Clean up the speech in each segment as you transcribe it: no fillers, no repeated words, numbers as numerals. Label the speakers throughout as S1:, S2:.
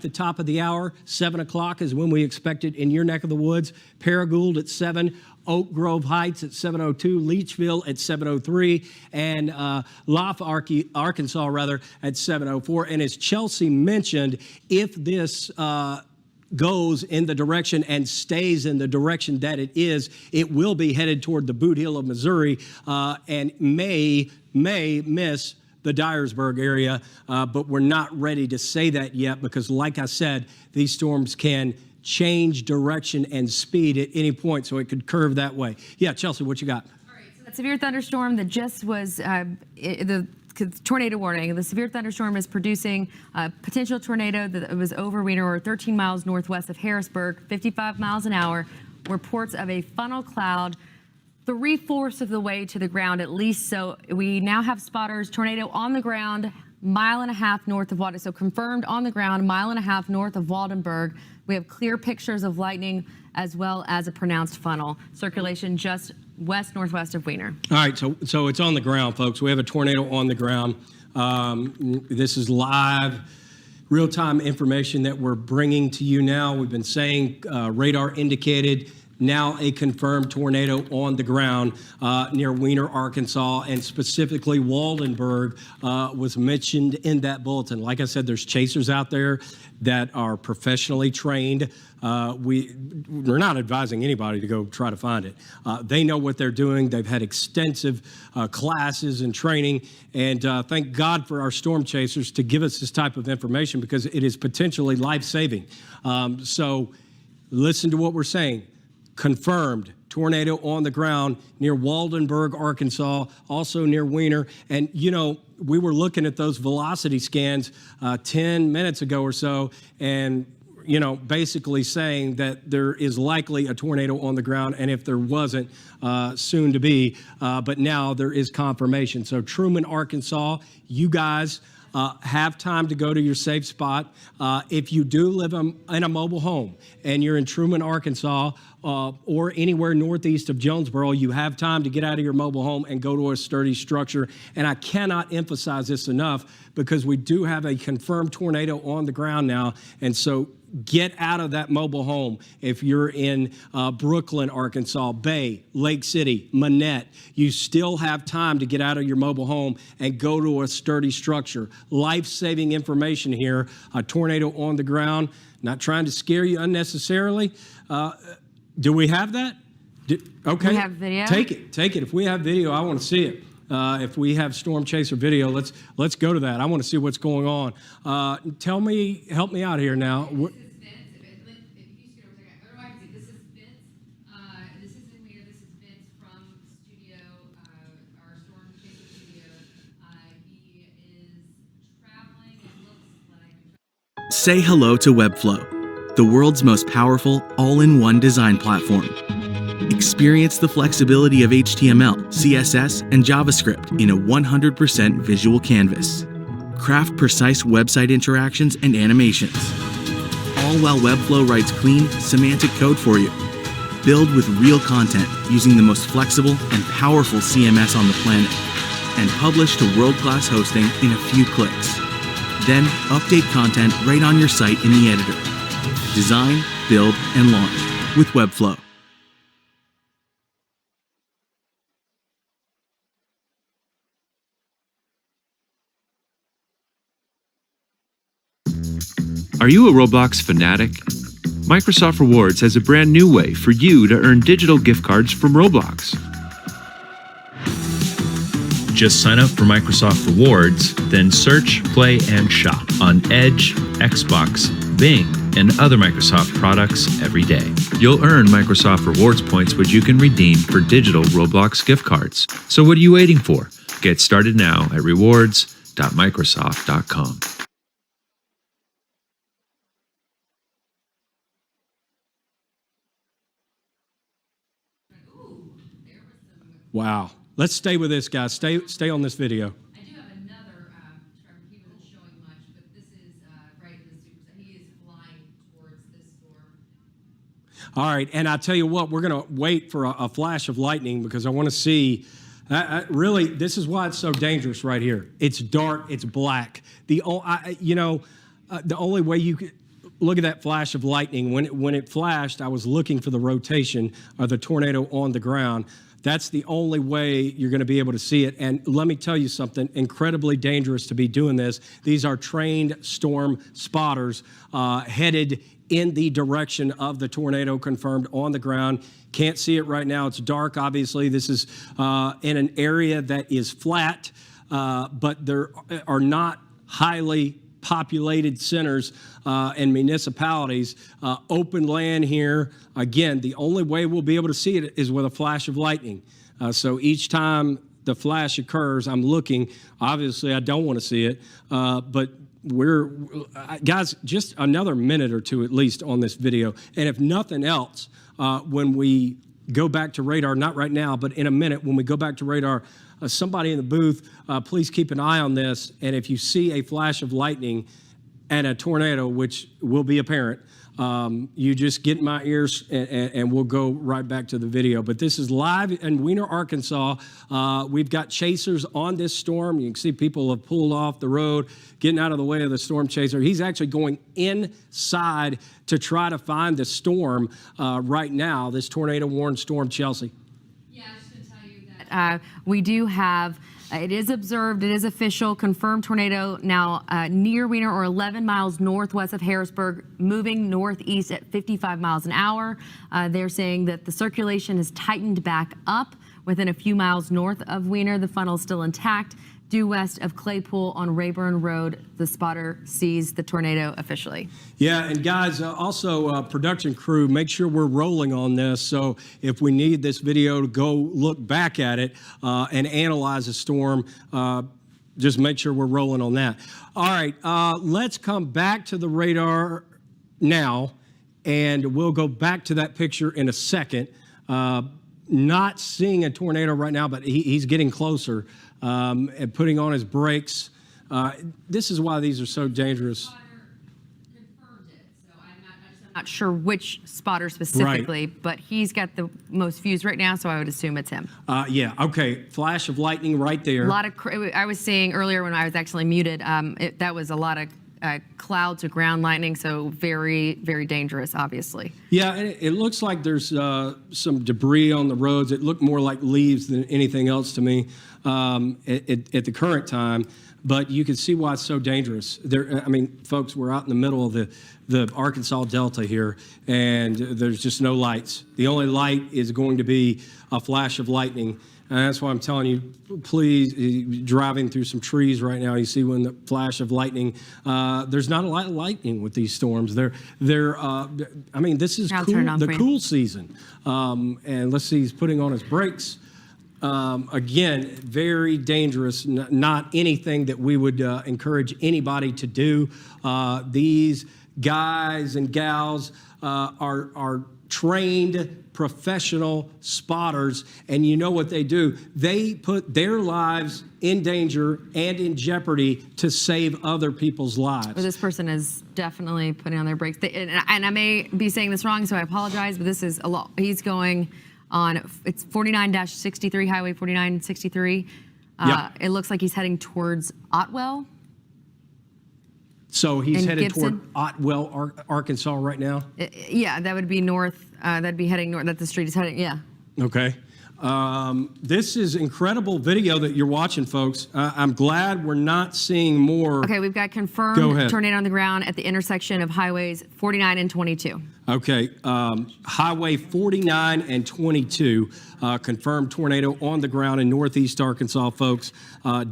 S1: the top of the hour, 7 o'clock is when we expect it in your neck of the woods. Paragould at 7, Oak Grove Heights at 7:02, Leachville at 7:03, and Arkansas at 7:04. And as Chelsea mentioned, if this goes in the direction and stays in the direction that it is, it will be headed toward the Boot Heel of Missouri and may miss the Dyersburg area, but we're not ready to say that yet because, like I said, these storms can change direction and speed at any point, so it could curve that way. Yeah, Chelsea, what you got?
S2: All right, so that severe thunderstorm that just was the tornado warning. The severe thunderstorm is producing a potential tornado that was over Wiener, or 13 miles northwest of Harrisburg, 55 miles an hour. Reports of a funnel cloud 3/4 of the way to the ground, at least. So we now have spotters. Tornado on the ground, 1.5 miles north of Watton. So confirmed on the ground, 1.5 miles north of Waldenburg. We have clear pictures of lightning as well as a pronounced funnel. Circulation just west-northwest of Wiener.
S1: All right, so it's on the ground, folks. We have a tornado on the ground. This is live, real-time information that we're bringing to you now. We've been saying radar indicated, now a confirmed tornado on the ground near Wiener, Arkansas, and specifically Waldenburg was mentioned in that bulletin. Like I said, there's chasers out there that are professionally trained. We're not advising anybody to go try to find it. They know what they're doing. They've had extensive classes and training, and thank God for our storm chasers to give us this type of information because it is potentially life-saving. So listen to what we're saying. Confirmed tornado on the ground near Waldenburg, Arkansas, also near Wiener. And, you know, we were looking at those velocity scans 10 minutes ago or so, and, you know, basically saying that there is likely a tornado on the ground, and if there wasn't, soon to be, but now there is confirmation. So Truman, Arkansas, you guys have time to go to your safe spot. If you do live in a mobile home and you're in Truman, Arkansas, or anywhere northeast of Jonesboro, you have time to get out of your mobile home and go to a sturdy structure. And I cannot emphasize this enough because we do have a confirmed tornado on the ground now. And so get out of that mobile home. If you're in Brooklyn, Arkansas, Bay, Lake City, Manette, you still have time to get out of your mobile home and go to a sturdy structure. Life-saving information here. A tornado on the ground. Not trying to scare you unnecessarily. Do we have that? Okay.
S2: We have video.
S1: Take it. If we have video, I want to see it. If we have storm chaser video, let's go to that. I want to see what's going on. Help me out here now.
S2: This is in Wiener. This is Vince from studio, our storm chaser studio. He is traveling and looks like.
S3: Say hello to Webflow, the world's most powerful all-in-one design platform. Experience the flexibility of HTML, CSS, and JavaScript in a 100% visual canvas. Craft precise website interactions and animations, all while Webflow writes clean, semantic code for you. Build with real content using the most flexible and powerful CMS on the planet, and publish to world-class hosting in a few clicks. Then update content right on your site in the editor. Design, build, and launch with Webflow.
S4: Are you a Roblox fanatic? Microsoft Rewards has a brand new way for you to earn digital gift cards from Roblox. Just sign up for Microsoft Rewards, then search, play, and shop on Edge, Xbox, Bing, and other Microsoft products every day. You'll earn Microsoft Rewards points which you can redeem for digital Roblox gift cards. So what are you waiting for? Get started now at rewards.microsoft.com.
S1: Wow. Let's stay with this, guys. Stay on this video.
S2: I do have another, Trevor, he wasn't showing much, but this is right in the super. He is flying towards this storm.
S1: All right, and I tell you what, we're going to wait for a flash of lightning because I want to see. Really, this is why it's so dangerous right here. It's dark. It's black. The only way you could. look at that flash of lightning. When it flashed, I was looking for the rotation of the tornado on the ground. That's the only way you're going to be able to see it. And let me tell you something, incredibly dangerous to be doing this. These are trained storm spotters headed in the direction of the tornado, confirmed on the ground. Can't see it right now. It's dark, obviously. This is in an area that is flat, but there are not highly populated centers and municipalities. Open land here. Again, the only way we'll be able to see it is with a flash of lightning. So each time the flash occurs, I'm looking. Obviously, I don't want to see it, but guys, just another minute or two at least on this video. And if nothing else, when we go back to radar, not right now, but in a minute, when we go back to radar, somebody in the booth, please keep an eye on this. And if you see a flash of lightning and a tornado, which will be apparent, you just get in my ears and we'll go right back to the video. But this is live in Weiner, Arkansas. We've got chasers on this storm. You can see people have pulled off the road, getting out of the way of the storm chaser. He's actually going inside to try to find the storm right now, this tornado-warned storm, Chelsea.
S2: Yeah, I was just going to tell you that we do have, it is observed, it is official, confirmed tornado now near Weiner or 11 miles northwest of Harrisburg, moving northeast at 55 miles an hour. They're saying that the circulation has tightened back up within a few miles north of Weiner. The funnel is still intact. Due west of Claypool on Rayburn Road, the spotter sees the tornado officially.
S1: Yeah, and guys, also production crew, make sure we're rolling on this. So if we need this video to go look back at it and analyze the storm, just make sure we're rolling on that. All right, let's come back to the radar now, and we'll go back to that picture in a second. Not seeing a tornado right now, but he's getting closer and putting on his brakes. This is why these are so dangerous.
S2: I'm not sure which spotter specifically, right, but he's got the most views right now, so I would assume it's him.
S1: Yeah, okay. Flash of lightning right there.
S2: A lot of, I was saying earlier when I was actually muted, that was a lot of cloud to ground lightning, so very, very dangerous, obviously.
S1: Yeah, and it looks like there's some debris on the roads. It looked more like leaves than anything else to me at the current time, but you can see why it's so dangerous. I mean, folks, we're out in the middle of the Arkansas Delta here, and there's just no lights. The only light is going to be a flash of lightning. And that's why I'm telling you, please, driving through some trees right now, you see when the flash of lightning, there's not a lot of lightning with these storms. I mean, this is cool, the cool season. And let's see, he's putting on his brakes. Again, very dangerous, not anything that we would encourage anybody to do. These guys and gals are trained professional spotters, and you know what they do? They put their lives in danger and in jeopardy to save other people's lives.
S2: Well, this person is definitely putting on their brakes. And I may be saying this wrong, so I apologize, but this is a lot. He's going on, it's 49-63, Highway 4963.
S1: Yeah.
S2: It looks like he's heading towards Otwell.
S1: So he's headed
S2: Gibson
S1: toward Otwell, Arkansas right now?
S2: Yeah, that would be north. That'd be heading north. That the street is heading, yeah.
S1: Okay. This is incredible video that you're watching, folks. I'm glad we're not seeing more.
S2: Okay, we've got confirmed tornado on the ground at the intersection of highways 49 and 22. Okay,
S1: Highway 49 and 22, confirmed tornado on the ground in northeast Arkansas, folks.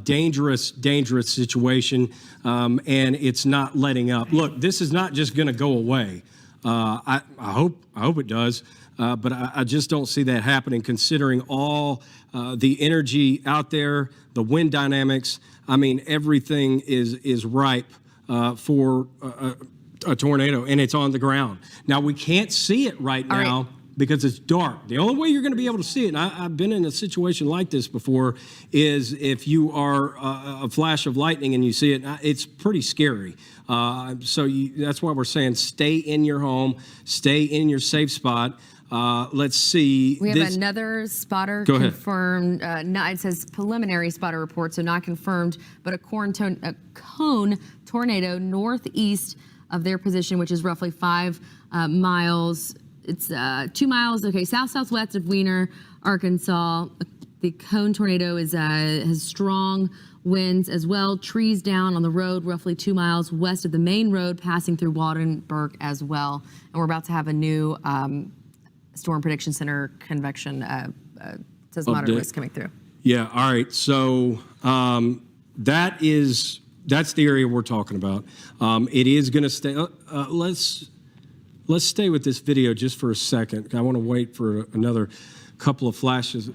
S1: Dangerous, dangerous situation, and it's not letting up. Look, this is not just going to go away. I hope it does. But I just don't see that happening, considering all the energy out there, the wind dynamics. I mean, everything is ripe for a tornado, and it's on the ground. Now, we can't see it right now because it's dark. The only way you're going to be able to see it, and I've been in a situation like this before, is if you are a flash of lightning and you see it. It's pretty scary. So that's why we're saying stay in your home, stay in your safe spot. Let's see.
S2: We have another spotter confirmed. It says preliminary spotter report, so not confirmed, but a cone tornado northeast of their position, which is roughly 5 miles. It's 2 miles, okay, south-southwest of Weiner, Arkansas. The cone tornado has strong winds as well. Trees down on the road roughly 2 miles west of the main road, passing through Wattenberg as well. And we're about to have a new Storm Prediction Center convection says moderate risk coming through.
S1: Yeah, all right. So that's the area we're talking about. It is going to stay. Let's stay with this video just for a second. I want to wait for another couple of flashes.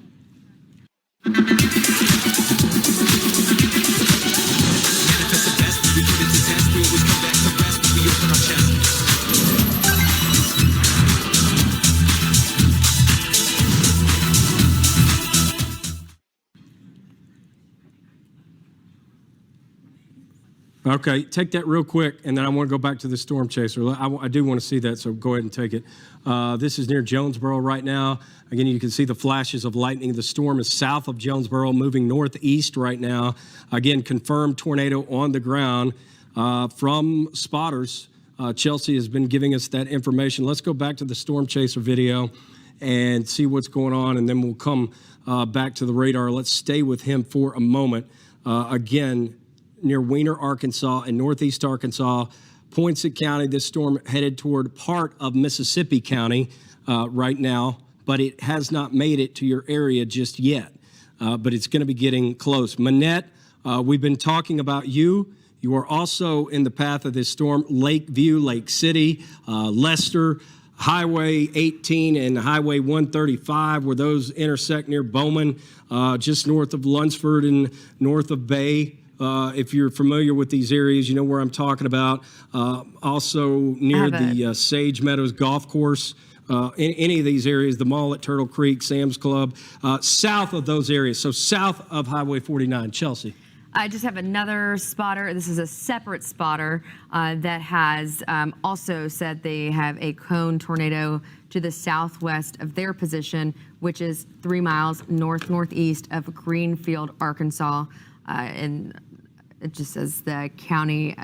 S1: Okay, take that real quick, and then I want to go back to the storm chaser. I do want to see that, so go ahead and take it. This is near Jonesboro right now. Again, you can see the flashes of lightning. The storm is south of Jonesboro, moving northeast right now. Again, confirmed tornado on the ground from spotters. Chelsea has been giving us that information. Let's go back to the storm chaser video and see what's going on, and then we'll come back to the radar. Let's stay with him for a moment. Again, near Weiner, Arkansas, and northeast Arkansas, Poinsett County. This storm headed toward part of Mississippi County right now, but it has not made it to your area just yet. But it's going to be getting close. Manette, we've been talking about you. You are also in the path of this storm. Lakeview, Lake City, Lester, Highway 18 and Highway 135, where those intersect near Bowman, just north of Lunsford and north of Bay. If you're familiar with these areas, you know where I'm talking about. Also near the Sage Meadows Golf Course, in any of these areas, the mall at Turtle Creek, Sam's Club, south of those areas. So south of Highway 49. Chelsea.
S2: I just have another spotter. This is a separate spotter that has also said they have a cone tornado to the southwest of their position, which is 3 miles northeast of Greenfield, Arkansas. And it just says the county,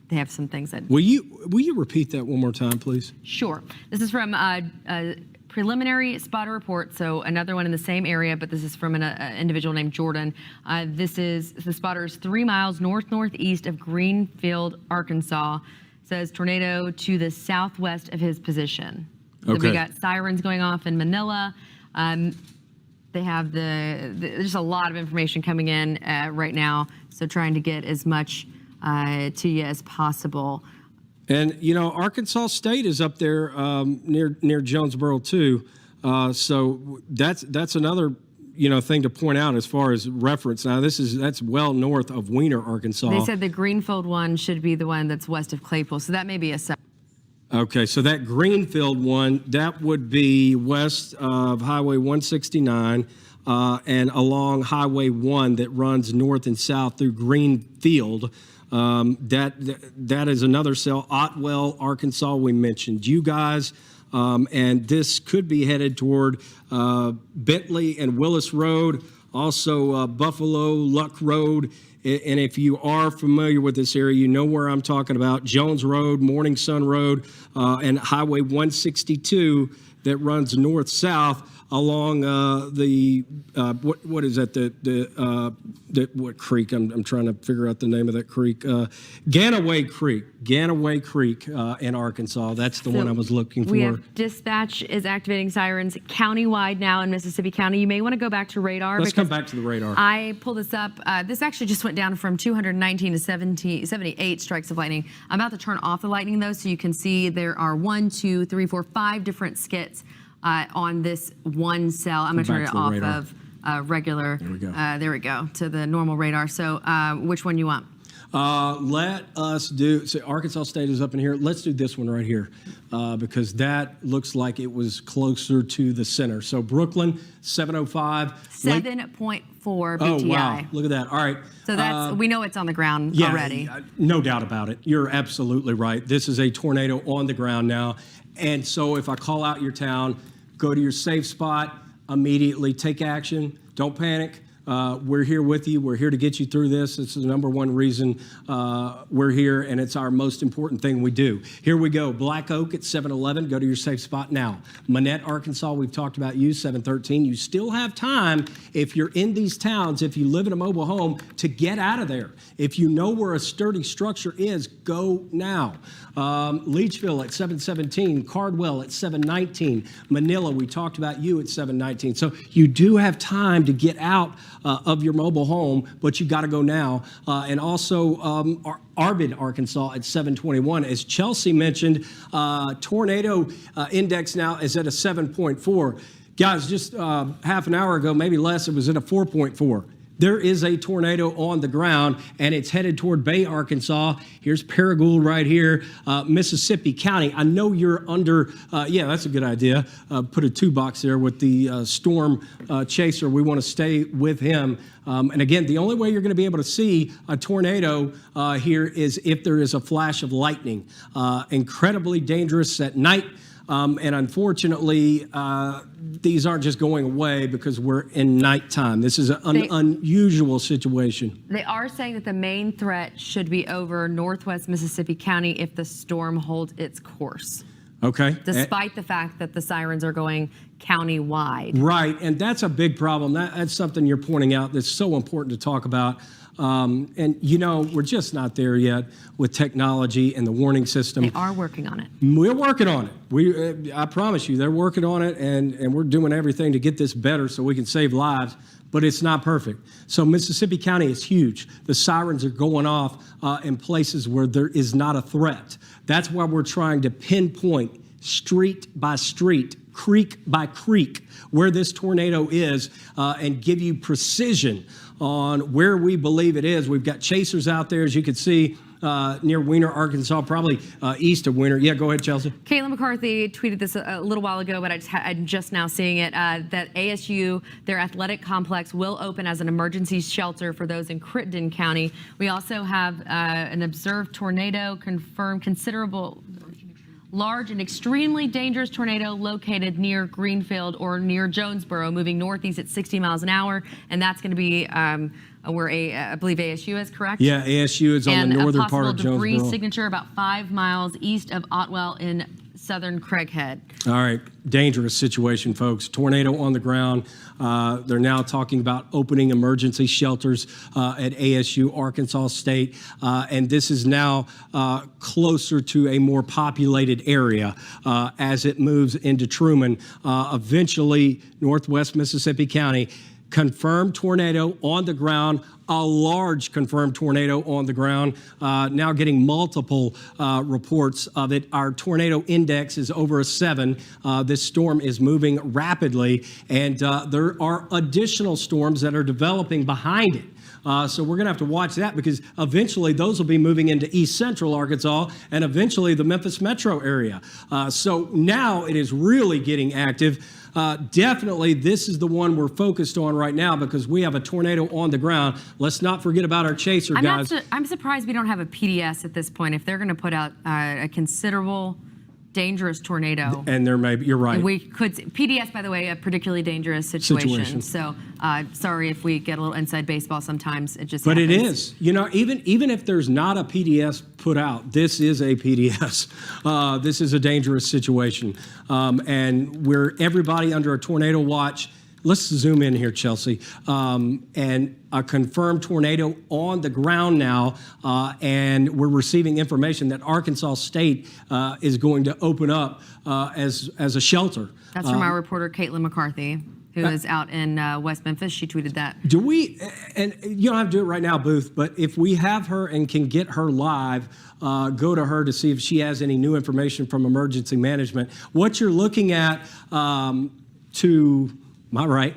S2: they have some things that...
S1: Will you repeat that one more time, please?
S2: Sure. This is from a preliminary spotter report, so another one in the same area, but this is from an individual named Jordan. The spotter is 3 miles northeast of Greenfield, Arkansas. Says tornado to the southwest of his position. So
S1: okay.
S2: We got sirens going off in Manila. They have there's a lot of information coming in right now, so trying to get as much to you as possible.
S1: And, you know, Arkansas State is up there near Jonesboro, too. So that's another, thing to point out as far as reference. Now, that's well north of Weiner, Arkansas.
S2: They said the Greenfield one should be the one that's west of Claypool, so that may be a...
S1: Okay, so that Greenfield one, that would be west of Highway 169 and along Highway 1 that runs north and south through Greenfield. That is another cell. Otwell, Arkansas, we mentioned you guys. And this could be headed toward Bentley and Willis Road, also Buffalo, Luck Road. And if you are familiar with this area, you know where I'm talking about. Jones Road, Morning Sun Road, and Highway 162 that runs north-south along what is that? What creek? I'm trying to figure out the name of that creek. Ganaway Creek in Arkansas. That's the one I was looking for.
S2: We have dispatch is activating sirens countywide now in Mississippi County. You may want to go back to radar.
S1: Let's come back to the radar.
S2: I pulled this up. This actually just went down from 219 to 78 strikes of lightning. I'm about to turn off the lightning though, so you can see there are 1, 2, 3, 4, 5 different skits on this one cell. I'm going to turn it off of regular. There we go. There we go, to the normal radar. So which one you want?
S1: Let us do, so Arkansas State is up in here. Let's do this one right here because that looks like it was closer to the center. So Brooklyn, 705.
S2: 7.4 BTI.
S1: Oh, wow. Look at that. All right.
S2: So that's, we know it's on the ground already.
S1: No doubt about it. You're absolutely right. This is a tornado on the ground now. And so if I call out your town, go to your safe spot, immediately take action. Don't panic. We're here with you. We're here to get you through this. This is the number one reason we're here, and it's our most important thing we do. Here we go. Black Oak at 7-Eleven. Go to your safe spot now. Manette, Arkansas, we've talked about you, 7-13. You still have time if you're in these towns, if you live in a mobile home, to get out of there. If you know where a sturdy structure is, go now. Leachville at 7-17. Cardwell at 7-19. Manila, we talked about you at 7-19. So you do have time to get out of your mobile home, but you got to go now. And also Arbid, Arkansas at 7-21. As Chelsea mentioned, tornado index now is at a 7.4. Guys, just half an hour ago, maybe less, it was at a 4.4. There is a tornado on the ground, and it's headed toward Bay, Arkansas. Here's Paragould right here, Mississippi County. I know you're under, yeah, that's a good idea. Put a 2-box there with the storm chaser. We want to stay with him. And again, the only way you're going to be able to see a tornado here is if there is a flash of lightning. Incredibly dangerous at night. And unfortunately, these aren't just going away because we're in nighttime. This is an unusual situation.
S2: They are saying that the main threat should be over northwest Mississippi County if the storm holds its course.
S1: Okay.
S2: Despite the fact that the sirens are going county-wide.
S1: Right, and that's a big problem. That's something you're pointing out that's so important to talk about. And, you know, we're just not there yet with technology and the warning system.
S2: They are working on it.
S1: We're working on it. I promise you, they're working on it, and we're doing everything to get this better so we can save lives, but it's not perfect. So Mississippi County is huge. The sirens are going off in places where there is not a threat. That's why we're trying to pinpoint street by street, creek by creek, where this tornado is and give you precision on where we believe it is. We've got chasers out there, as you can see, near Weiner, Arkansas, probably east of Weiner. Yeah, go ahead, Chelsea.
S2: Caitlin McCarthy tweeted this a little while ago, but I'm just now seeing it, that ASU, their athletic complex, will open as an emergency shelter for those in Crittenden County. We also have an observed tornado, confirmed considerable large and extremely dangerous tornado located near Greenfield or near Jonesboro, moving northeast at 60 miles an hour, and that's going to be where I believe ASU is, correct?
S1: Yeah, ASU is on the northern part of Jonesboro.
S2: And a possible debris signature about 5 miles east of Otwell in southern Craighead.
S1: All right, dangerous situation, folks. Tornado on the ground. They're now talking about opening emergency shelters at ASU, Arkansas State, and this is now closer to a more populated area as it moves into Truman. Eventually, northwest Mississippi County. Confirmed tornado on the ground, a large confirmed tornado on the ground, now getting multiple reports of it. Our tornado index is over a 7. This storm is moving rapidly, and there are additional storms that are developing behind it. So we're going to have to watch that because eventually those will be moving into east central Arkansas and eventually the Memphis metro area. So now it is really getting active. Definitely, this is the one we're focused on right now because we have a tornado on the ground. Let's not forget about our chaser, guys.
S2: I'm surprised we don't have a PDS at this point. If they're going to put out a considerable dangerous tornado.
S1: And there may be, you're right.
S2: We could, PDS, by the way, a particularly dangerous situation. So sorry if we get a little inside baseball sometimes. It just happens.
S1: It is. You know, even if there's not a PDS put out, this is a PDS. This is a dangerous situation. And we're everybody under a tornado watch. Let's zoom in here, Chelsea. And a confirmed tornado on the ground now, and we're receiving information that Arkansas State is going to open up as a shelter.
S2: That's from our reporter, Caitlin McCarthy, who is out in West Memphis. She tweeted that.
S1: Do we, and you don't have to do it right now, Booth, but if we have her and can get her live, go to her to see if she has any new information from emergency management. What you're looking at to my right,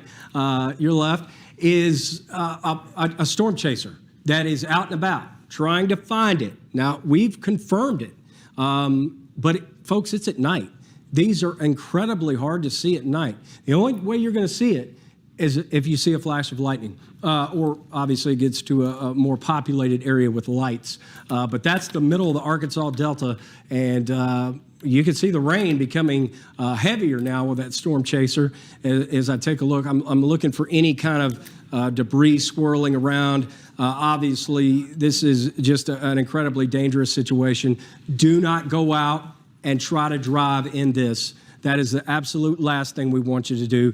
S1: your left, is a storm chaser that is out and about trying to find it. Now, we've confirmed it, but folks, it's at night. These are incredibly hard to see at night. The only way you're going to see it is if you see a flash of lightning, or obviously it gets to a more populated area with lights. But that's the middle of the Arkansas Delta, and you can see the rain becoming heavier now with that storm chaser. As I take a look, I'm looking for any kind of debris swirling around. Obviously, this is just an incredibly dangerous situation. Do not go out and try to drive in this. That is the absolute last thing we want you to do.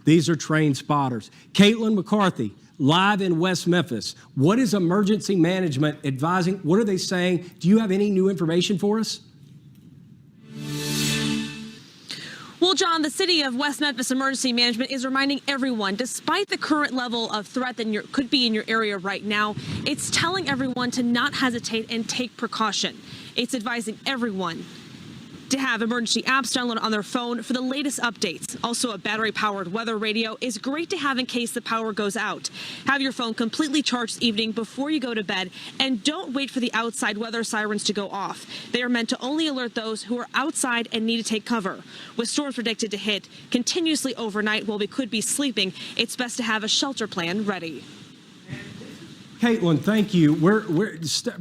S1: These are trained spotters. Caitlin McCarthy, live in West Memphis. What is emergency management advising? What are they saying? Do you have any new information for us?
S5: Well, John, the city of West Memphis Emergency Management is reminding everyone, despite the current level of threat that could be in your area right now, it's telling everyone to not hesitate and take precaution. It's advising everyone to have emergency apps downloaded on their phone for the latest updates. Also, a battery-powered weather radio is great to have in case the power goes out. Have your phone completely charged this evening before you go to bed, and don't wait for the outside weather sirens to go off. They are meant to only alert those who are outside and need to take cover. With storms predicted to hit continuously overnight while we could be sleeping, it's best to have a shelter plan ready.
S1: Caitlin, thank you.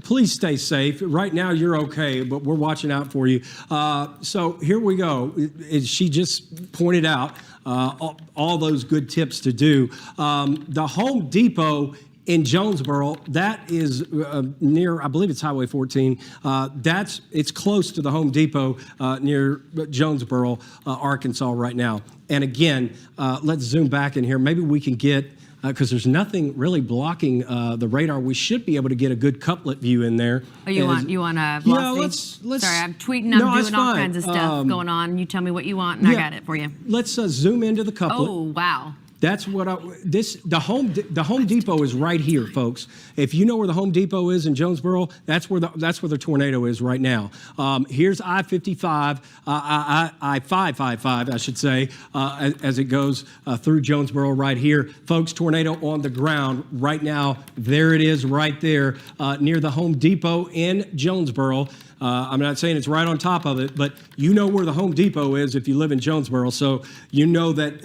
S1: Please stay safe. Right now, you're okay, but we're watching out for you. So here we go. As she just pointed out, all those good tips to do. The Home Depot in Jonesboro, that is near, I believe it's Highway 14. It's close to the Home Depot near Jonesboro, Arkansas right now. And again, let's zoom back in here. Maybe we can get, because there's nothing really blocking the radar. We should be able to get a good couplet view in there.
S2: Oh, you want a velocity?
S1: Yeah, let's.
S2: Sorry, I'm tweeting. I'm doing all kinds of stuff going on. You tell me what you want, and I got it for you.
S1: Let's zoom into the couplet.
S2: Oh, wow.
S1: That's what the Home Depot is right here, folks. If you know where the Home Depot is in Jonesboro, that's where the tornado is right now. Here's I-55, I-555, I should say, as it goes through Jonesboro right here. Folks, tornado on the ground right now. There it is right there near the Home Depot in Jonesboro. I'm not saying it's right on top of it, but you know where the Home Depot is if you live in Jonesboro, so you know that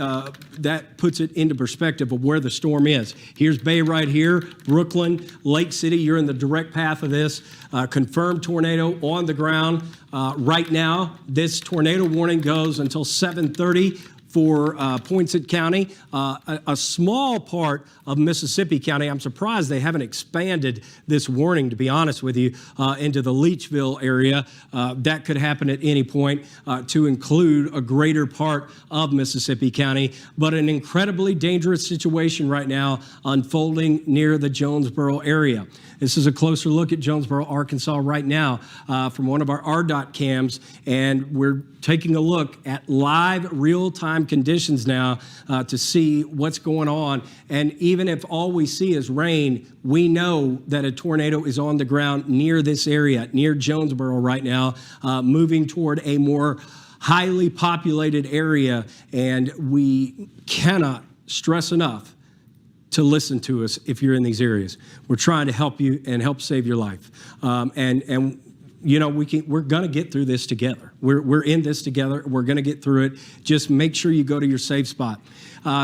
S1: that puts it into perspective of where the storm is. Here's Bay right here, Brooklyn, Lake City. You're in the direct path of this. Confirmed tornado on the ground right now. This tornado warning goes until 7:30. For Poinsett County, a small part of Mississippi County. I'm surprised they haven't expanded this warning, to be honest with you, into the Leachville area. That could happen at any point to include a greater part of Mississippi County, but an incredibly dangerous situation right now unfolding near the Jonesboro area. This is a closer look at Jonesboro, Arkansas right now from one of our RDOT cams, and we're taking a look at live real-time conditions now to see what's going on. And even if all we see is rain, we know that a tornado is on the ground near this area, near Jonesboro right now, moving toward a more highly populated area, and we cannot stress enough to listen to us if you're in these areas. We're trying to help you and help save your life. And you know, we're going to get through this together. We're in this together. We're going to get through it. Just make sure you go to your safe spot.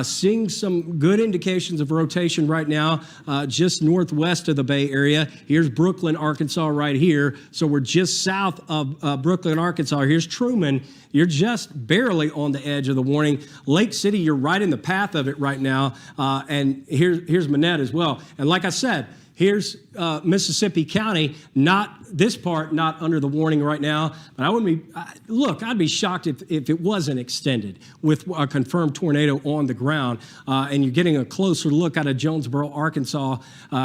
S1: Seeing some good indications of rotation right now, just northwest of the Bay Area. Here's Brooklyn, Arkansas right here. So we're just south of Brooklyn, Arkansas. Here's Truman. You're just barely on the edge of the warning. Lake City, you're right in the path of it right now. And here's Manette as well. And like I said, here's Mississippi County, not this part, not under the warning right now. But I wouldn't be, look, I'd be shocked if it wasn't extended with a confirmed tornado on the ground. And you're getting a closer look out of Jonesboro, Arkansas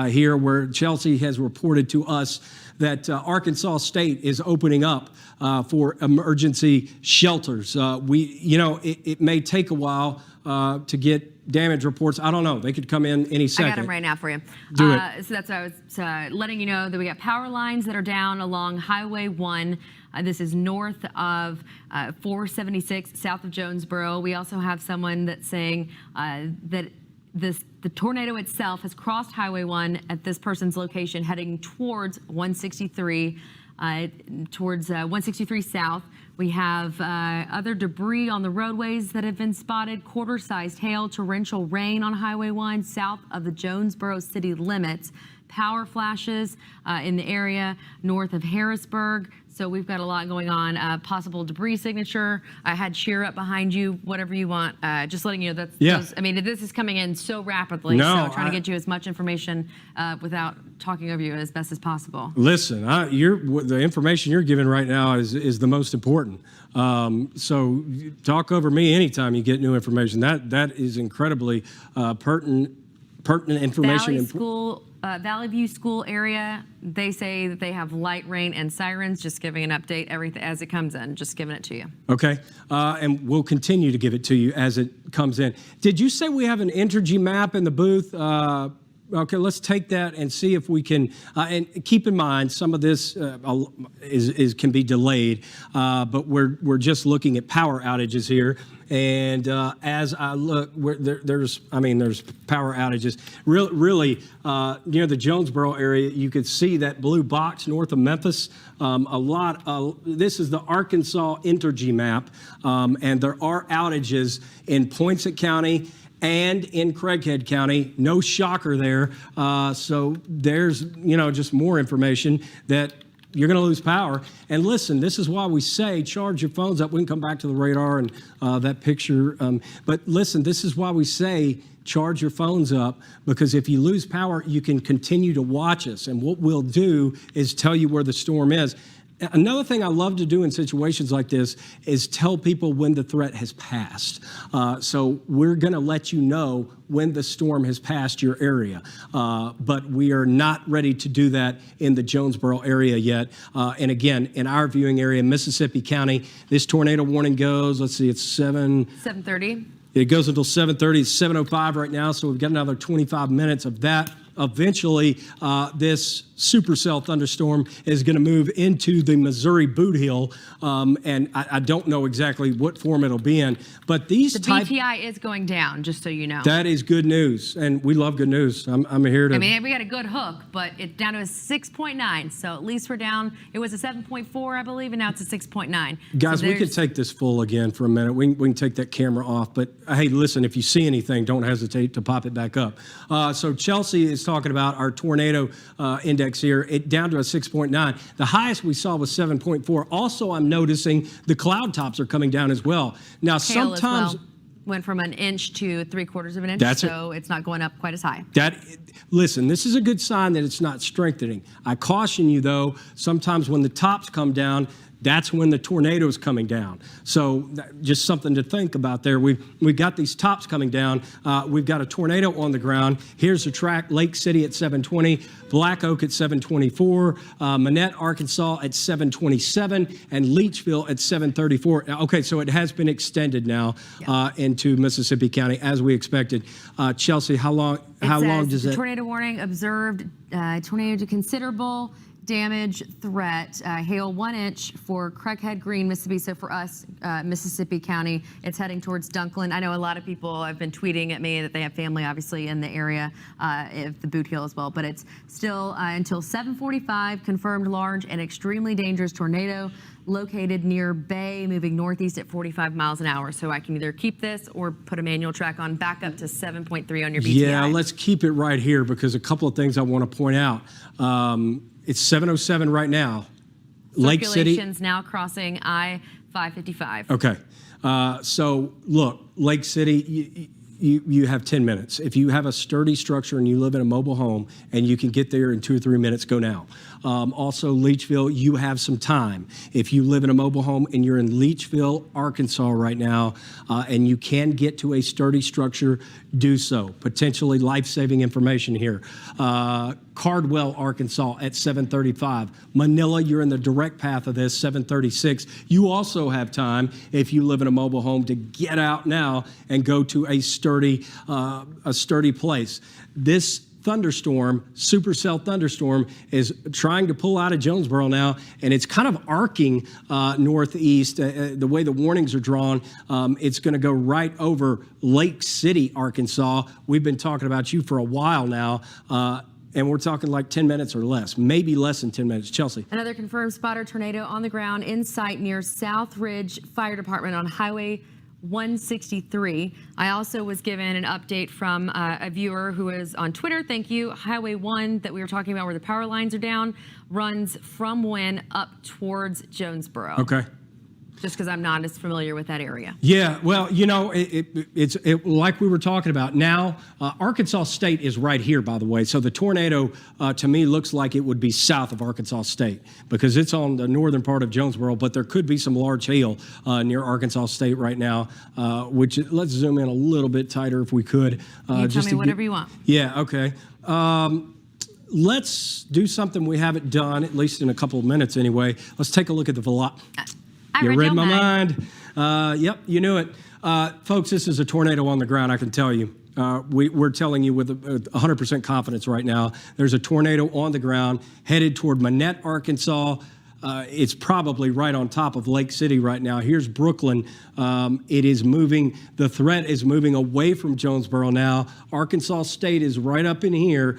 S1: here, where Chelsea has reported to us that Arkansas State is opening up for emergency shelters. It may take a while to get damage reports. I don't know. They could come in any second.
S2: I got them right now for you.
S1: Do it.
S2: So that's what I was letting you know that we got power lines that are down along Highway 1. This is north of 476, south of Jonesboro. We also have someone that's saying that the tornado itself has crossed Highway 1 at this person's location, heading towards 163, towards 163 south. We have other debris on the roadways that have been spotted, quarter-sized hail, torrential rain on Highway 1 south of the Jonesboro city limits, power flashes in the area north of Harrisburg. So we've got a lot going on. Possible debris signature. I had shear up behind you, whatever you want. Just letting you know that's, I mean, this is coming in so rapidly.
S1: No,
S2: so trying to get you as much information without talking over you as best as possible.
S1: Listen, the information you're giving right now is the most important. So talk over me anytime you get new information. That is incredibly pertinent information.
S2: Valley View School area, they say that they have light rain and sirens. Just giving an update, everything as it comes in, just giving it to you.
S1: Okay, and we'll continue to give it to you as it comes in. Did you say we have an Entergy map in the booth? Okay, let's take that and see if we can, and keep in mind some of this can be delayed, but we're just looking at power outages here. And as I look, there's power outages. Really, near the Jonesboro area, you could see that blue box north of Memphis. This is the Arkansas Entergy map, and there are outages in Poinsett County and in Craighead County. No shocker there. So there's, just more information that you're going to lose power. And listen, this is why we say charge your phones up. We can come back to the radar and that picture. But listen, this is why we say charge your phones up, because if you lose power, you can continue to watch us. And what we'll do is tell you where the storm is. Another thing I love to do in situations like this is tell people when the threat has passed. So we're going to let you know when the storm has passed your area. But we are not ready to do that in the Jonesboro area yet. And again, in our viewing area, Mississippi County, this tornado warning goes, let's see, it's 7:30. It goes until 7:30. It's 7:05 right now, so we've got another 25 minutes of that. Eventually, this supercell thunderstorm is going to move into the Missouri boot hill, and I don't know exactly what form it'll be in. But the
S2: BTI is going down, just so you know.
S1: That is good news, and we love good news. I'm here to.
S2: I mean, we got a good hook, but it's down to a 6.9. So at least we're down. It was a 7.4, I believe, and now it's a 6.9.
S1: Guys, we could take this full again for a minute. We can take that camera off. But hey, listen, if you see anything, don't hesitate to pop it back up. So Chelsea is talking about our tornado index here, it down to a 6.9. The highest we saw was 7.4. Also, I'm noticing the cloud tops are coming down as well. Now, sometimes
S2: went from an inch to 3/4 of an inch, so it's not going up quite as high.
S1: Listen, this is a good sign that it's not strengthening. I caution you, though, sometimes when the tops come down, that's when the tornado is coming down. So just something to think about there. We've got these tops coming down. We've got a tornado on the ground. Here's the track, Lake City at 7:20, Black Oak at 7:24, Manette, Arkansas at 7:27, and Leachville at 7:34. Okay, so it has been extended now into Mississippi County as we expected. Chelsea, how long does that?
S2: Tornado warning observed, tornado to considerable damage threat, hail 1 inch for Craighead Green, Mississippi. So for us, Mississippi County, it's heading towards Dunklin. I know a lot of people have been tweeting at me that they have family, obviously, in the area of the Boot Hill as well. But it's still until 7:45, confirmed large and extremely dangerous tornado located near Bay, moving northeast at 45 miles an hour. So I can either keep this or put a manual track on back up to 7.3 on your BTI.
S1: Yeah, let's keep it right here because a couple of things I want to point out. It's 7:07 right now. Lake City.
S2: Circulation's now crossing I-555.
S1: Okay. So look, Lake City, you have 10 minutes. If you have a sturdy structure and you live in a mobile home and you can get there in 2 or 3 minutes, go now. Also, Leachville, you have some time. If you live in a mobile home and you're in Leachville, Arkansas right now, and you can get to a sturdy structure, do so. Potentially life-saving information here. Cardwell, Arkansas at 7:35. Manila, you're in the direct path of this, 7:36. You also have time, if you live in a mobile home, to get out now and go to a sturdy place. This thunderstorm, supercell thunderstorm, is trying to pull out of Jonesboro now, and it's kind of arcing northeast. The way the warnings are drawn, it's going to go right over Lake City, Arkansas. We've been talking about you for a while now. And we're talking like 10 minutes or less, maybe less than 10 minutes. Chelsea.
S2: Another confirmed spotter tornado on the ground in sight near South Ridge Fire Department on Highway 163. I also was given an update from a viewer who is on Twitter. Thank you. Highway 1 that we were talking about where the power lines are down runs from Wynn up towards Jonesboro.
S1: Okay.
S2: Just because I'm not as familiar with that area.
S1: Yeah, well, you know, it's like we were talking about. Now, Arkansas State is right here, by the way. So the tornado, to me, looks like it would be south of Arkansas State because it's on the northern part of Jonesboro, but there could be some large hail near Arkansas State right now, which let's zoom in a little bit tighter if we could.
S2: You tell me whatever you want.
S1: Yeah, okay. Let's do something we haven't done, at least in a couple of minutes anyway. Let's take a look at the velocity. You read my mind. Yep, you knew it. Folks, this is a tornado on the ground, I can tell you. We're telling you with 100% confidence right now. There's a tornado on the ground headed toward Manette, Arkansas. It's probably right on top of Lake City right now. Here's Brooklyn. It is moving. The threat is moving away from Jonesboro now. Arkansas State is right up in here,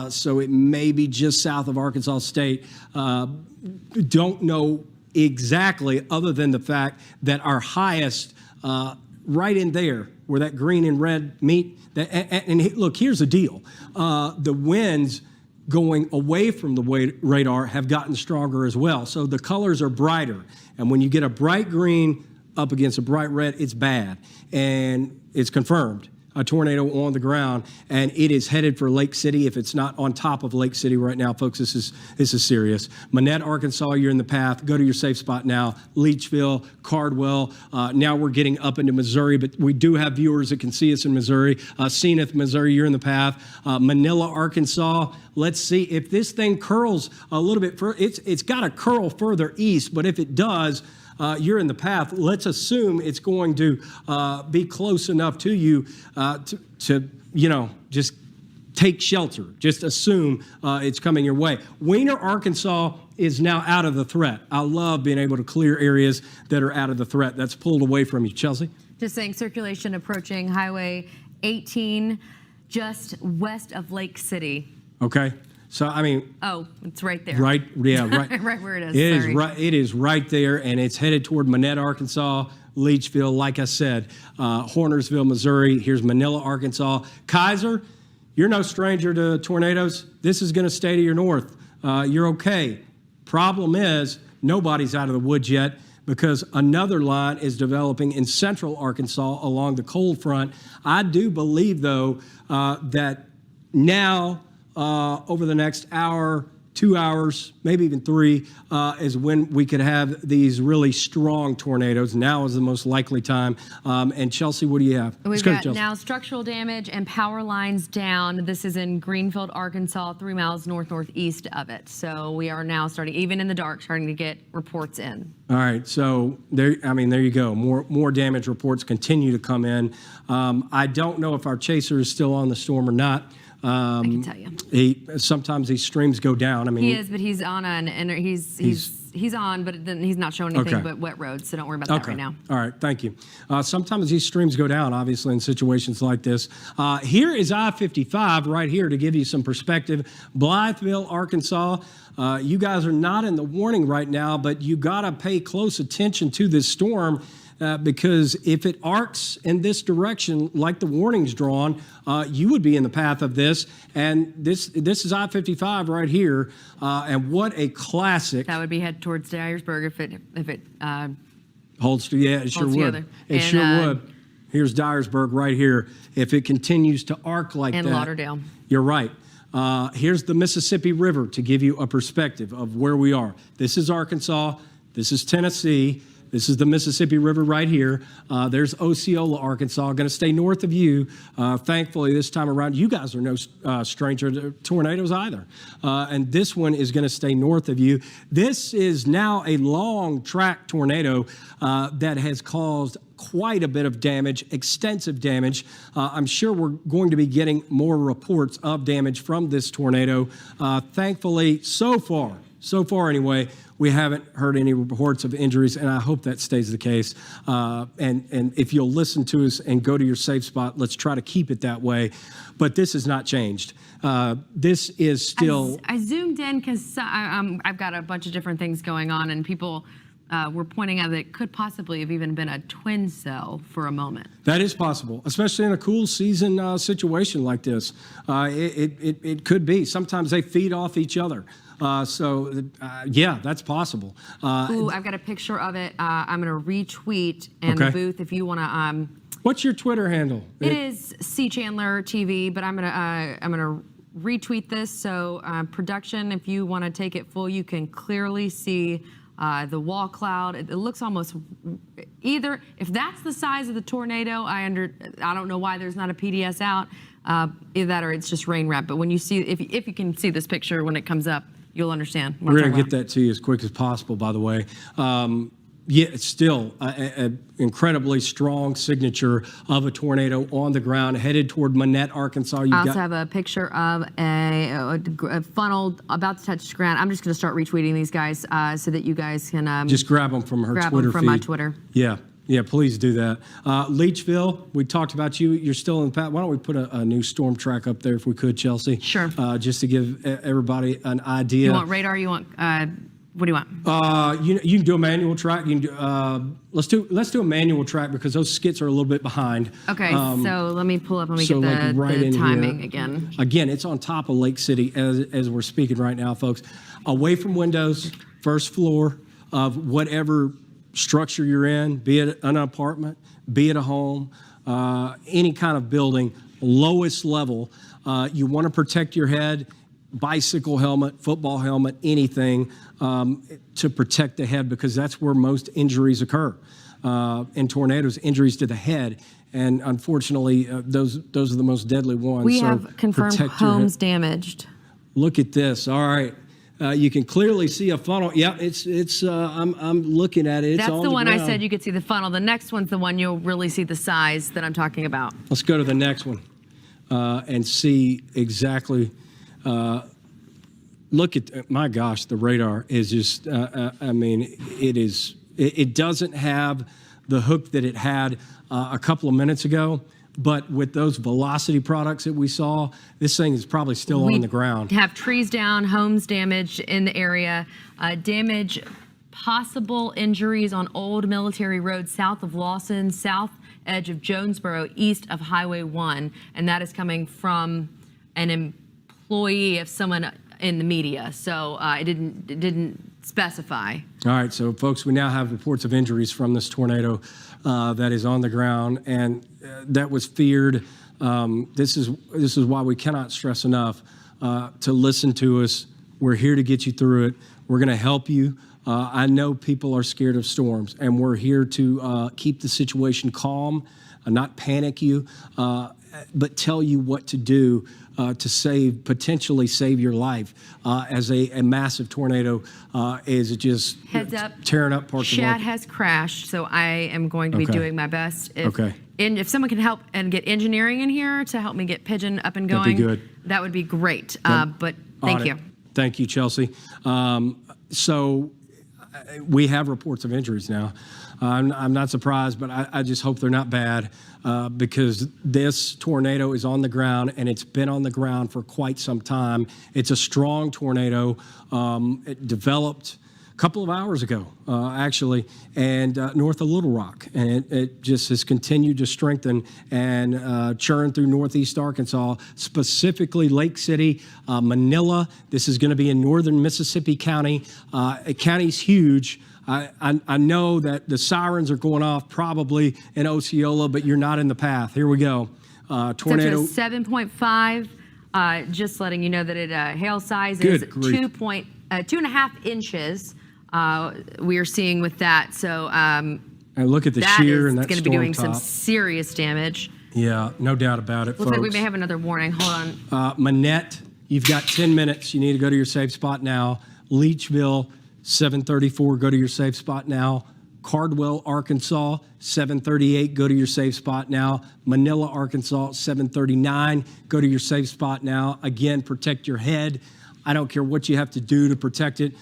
S1: so it may be just south of Arkansas State. Don't know exactly, other than the fact that our highest right in there where that green and red meet, and look, here's the deal. The winds going away from the radar have gotten stronger as well. So the colors are brighter. And when you get a bright green up against a bright red, it's bad. And it's confirmed. A tornado on the ground, and it is headed for Lake City. If it's not on top of Lake City right now, folks, this is serious. Manette, Arkansas, you're in the path. Go to your safe spot now. Leachville, Cardwell. Now we're getting up into Missouri, but we do have viewers that can see us in Missouri. Zenith, Missouri, you're in the path. Manila, Arkansas. Let's see if this thing curls a little bit further. It's got to curl further east, but if it does, you're in the path. Let's assume it's going to be close enough to you to just take shelter. Just assume it's coming your way. Weiner, Arkansas is now out of the threat. I love being able to clear areas that are out of the threat. That's pulled away from you. Chelsea?
S2: Just saying circulation approaching Highway 18 just west of Lake City.
S1: Okay. So, I mean...
S2: Oh, it's right there.
S1: Right, yeah, right.
S2: Right where it is.
S1: It is right there, and it's headed toward Manette, Arkansas, Leachville, like I said, Hornersville, Missouri. Here's Manila, Arkansas. Kaiser, you're no stranger to tornadoes. This is going to stay to your north. You're okay. Problem is, nobody's out of the woods yet because another line is developing in central Arkansas along the cold front. I do believe, though, that now... over the next hour, 2 hours, maybe even 3, is when we could have these really strong tornadoes. Now is the most likely time. And Chelsea, what do you have?
S2: We've got now structural damage and power lines down. This is in Greenfield, Arkansas, 3 miles northeast of it. So we are now starting, even in the dark, starting to get reports in.
S1: All right, so there you go. More damage reports continue to come in. I don't know if our chaser is still on the storm or not.
S2: I can tell you.
S1: Sometimes these streams go down. I mean,
S2: he is, but he's on he's on, but then he's not showing anything but wet roads. So don't worry about that right now.
S1: All right, thank you. Sometimes these streams go down, obviously, in situations like this. Here is I-55 right here to give you some perspective. Blytheville, Arkansas. You guys are not in the warning right now, but you got to pay close attention to this storm. Because if it arcs in this direction, like the warning's drawn, you would be in the path of this. And this is I-55 right here. And what a classic!
S2: That would be head towards Dyersburg if it
S1: holds to. Yeah, it sure would.
S2: Together.
S1: It sure would. Here's Dyersburg right here. If it continues to arc like that,
S2: and Lauderdale.
S1: You're right. Here's the Mississippi River to give you a perspective of where we are. This is Arkansas. This is Tennessee. This is the Mississippi River right here. There's Osceola, Arkansas, going to stay north of you. Thankfully, this time around, you guys are no stranger to tornadoes either. And this one is going to stay north of you. This is now a long track tornado that has caused quite a bit of damage, extensive damage. I'm sure we're going to be getting more reports of damage from this tornado. Thankfully, so far, so far anyway, we haven't heard any reports of injuries, and I hope that stays the case. And if you'll listen to us and go to your safe spot, let's try to keep it that way. But this has not changed. This is still...
S2: I zoomed in because I've got a bunch of different things going on, and people were pointing out that it could possibly have even been a twin cell for a moment.
S1: That is possible, especially in a cool season situation like this. It could be. Sometimes they feed off each other. Yeah, that's possible.
S2: Ooh, I've got a picture of it. I'm going to retweet in the booth if you want to...
S1: What's your Twitter handle?
S2: It is C Chandler TV, but I'm gonna retweet this. So production, if you want to take it full, you can clearly see the wall cloud. It looks almost either if that's the size of the tornado. I don't know why there's not a PDS out. Either that or it's just rain wrap. But when you see, if you can see this picture when it comes up, you'll understand.
S1: We're gonna get that to you as quick as possible. By the way. Yeah, it's still an incredibly strong signature of a tornado on the ground headed toward Manette, Arkansas.
S2: I also have a picture of a funnel about to touch ground. I'm just going to start retweeting these guys so that you guys can
S1: just grab them from her Twitter feed.
S2: Grab them from my Twitter.
S1: Yeah, please do that. Leachville, we talked about you. You're still in the path. Why don't we put a new storm track up there if we could, Chelsea?
S2: Sure.
S1: Just to give everybody an idea.
S2: You want radar? You want... what do you want?
S1: You can do a manual track. You can do, let's do a manual track because those skits are a little bit behind.
S2: Okay, so let me pull up. Let me get the timing again.
S1: Again, it's on top of Lake City as we're speaking right now, folks. Away from windows, first floor of whatever structure you're in, be it an apartment, be it a home, any kind of building, lowest level. You want to protect your head. Bicycle helmet, football helmet, anything to protect the head because that's where most injuries occur. In tornadoes, injuries to the head. And unfortunately, those are the most deadly ones.
S2: We have confirmed homes damaged.
S1: Look at this. All right. You can clearly see a funnel. Yeah, it's. I'm looking at it. It's
S2: That's
S1: on
S2: the one
S1: ground.
S2: I said you could see the funnel. The next one's the one you'll really see the size that I'm talking about.
S1: Let's go to the next one and see exactly. Look at, my gosh, the radar is just, I mean, it doesn't have the hook that it had a couple of minutes ago, but with those velocity products that we saw, this thing is probably still on the ground.
S2: Have trees down, homes damaged in the area, possible injuries on Old Military Road south of Lawson, south edge of Jonesboro, east of Highway 1, and that is coming from an employee of someone in the media, so it didn't specify.
S1: All right, so folks, we now have reports of injuries from this tornado that is on the ground, and that was feared. This is why we cannot stress enough to listen to us. We're here to get you through it. We're going to help you. I know people are scared of storms, and we're here to keep the situation calm, not panic you, but tell you what to do to potentially save your life as a massive tornado is just tearing up parts of the
S2: Shad has crashed, so I am going to be doing my best. If someone can help and get engineering in here to help me get Pigeon up and going,
S1: that'd be good.
S2: That would be great. But thank you.
S1: Thank you, Chelsea. So we have reports of injuries now. I'm not surprised, but I just hope they're not bad because this tornado is on the ground, and it's been on the ground for quite some time. It's a strong tornado. It developed a couple of hours ago, actually, and north of Little Rock, and it just has continued to strengthen and churn through northeast Arkansas, specifically Lake City, Manila. This is going to be in northern Mississippi County. County's huge. I know that the sirens are going off probably in Osceola, but you're not in the path. Here we go. Tornado.
S2: 7.5. Just letting you know that hail size is 2.5 inches. We are seeing with that. So
S1: and look at the shear and that
S2: going to be doing some serious damage.
S1: Yeah, no doubt about it.
S2: Looks like we may have another warning. Hold
S1: on. Manette, you've got 10 minutes. You need to go to your safe spot now. Leachville. 7:34, go to your safe spot now. Cardwell, Arkansas, 7:38, go to your safe spot now. Manila, Arkansas, 7:39, go to your safe spot now. Again, protect your head. I don't care what you have to do to protect it.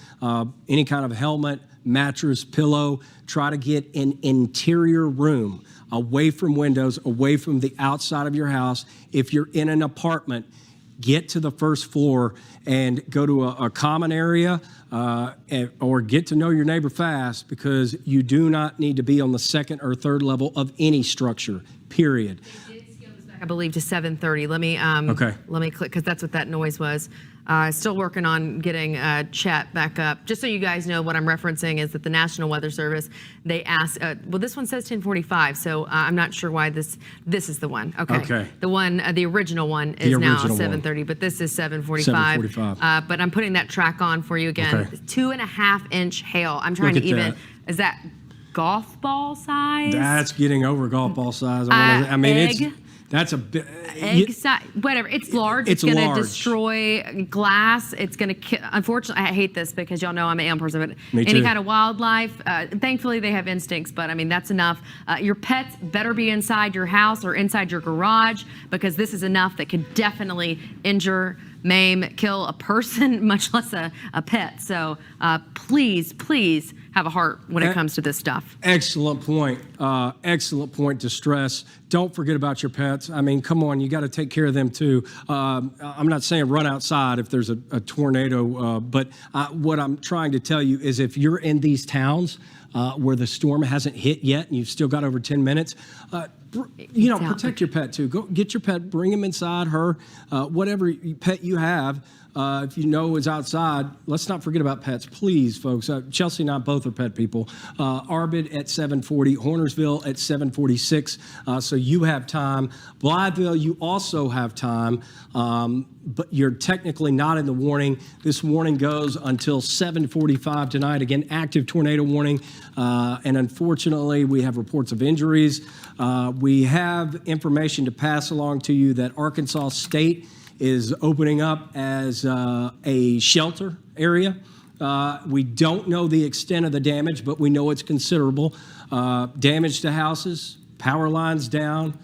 S1: Any kind of helmet, mattress, pillow. Try to get an interior room away from windows, away from the outside of your house. If you're in an apartment, get to the first floor and go to a common area or get to know your neighbor fast, because you do not need to be on the second or third level of any structure, period.
S2: They did scale this back, I believe, to 7:30. Let me click, because that's what that noise was. Still working on getting chat back up. Just so you guys know, what I'm referencing is that the National Weather Service, they asked, well, this one says 10:45, so I'm not sure why this is the one. Okay. The one, the original one is now 7:30, but this is 7:45. 7:45. But I'm putting that track on for you again.
S1: Okay.
S2: 2.5-inch hail. I'm trying to even, is that golf ball size?
S1: That's getting over golf ball size. I mean, that's a bit.
S2: Egg size, whatever. It's large. It's going to destroy glass. It's going to kill. Unfortunately, I hate this because y'all know I'm an animal person, but any kind of wildlife, thankfully they have instincts, but I mean, that's enough. Your pets better be inside your house or inside your garage, because this is enough that could definitely injure, maim, kill a person, much less a pet. So please have a heart when it comes to this stuff.
S1: Excellent point. Excellent point to stress. Don't forget about your pets. I mean, come on, you got to take care of them too. I'm not saying run outside if there's a tornado, but what I'm trying to tell you is, if you're in these towns where the storm hasn't hit yet and you've still got over 10 minutes, protect your pet too. Go get your pet, bring him inside, whatever pet you have. If you know is outside, let's not forget about pets, please, folks. Chelsea and I both are pet people. Arbid at 7:40, Hornersville at 7:46. So you have time. Blytheville, you also have time, but you're technically not in the warning. This warning goes until 7:45 tonight. Again, active tornado warning, and unfortunately, we have reports of injuries. We have information to pass along to you that Arkansas State is opening up as a shelter area. We don't know the extent of the damage, but we know it's considerable. Damage to houses, power lines down,